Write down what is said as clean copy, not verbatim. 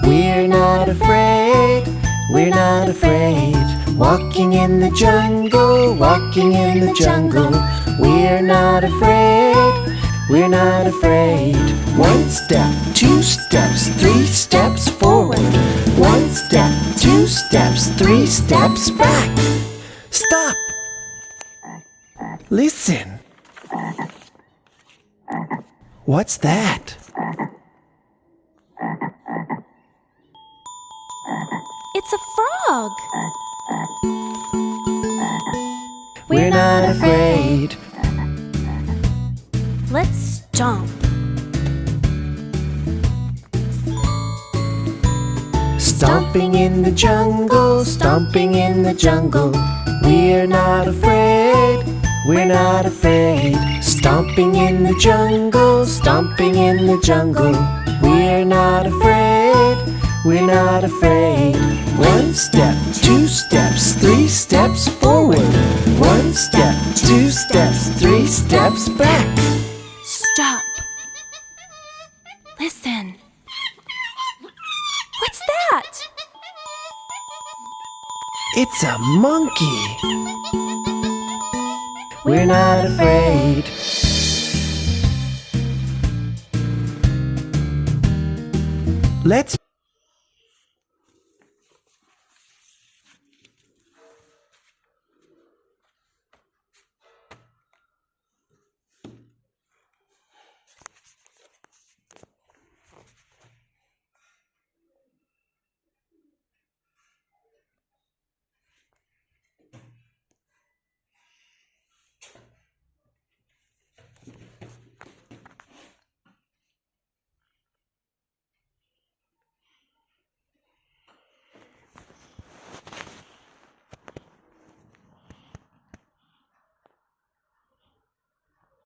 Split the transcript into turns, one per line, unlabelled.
We're not afraid, we're not afraid. Walking in the jungle, walking in the jungle. We're not afraid, we're not afraid. One step, two steps, three steps forward. One step, two steps, three steps back. Stop! Listen. What's that?
It's a frog.
We're not afraid.
Let's stomp.
Stomping in the jungle, stomping in the jungle. We're not afraid, we're not afraid. Stomping in the jungle, stomping in the jungle. We're not afraid, we're not afraid. One step, two steps, three steps forward. One step, two steps, three steps back.
Stop. Listen. What's that?
It's a monkey. We're not afraid. Let's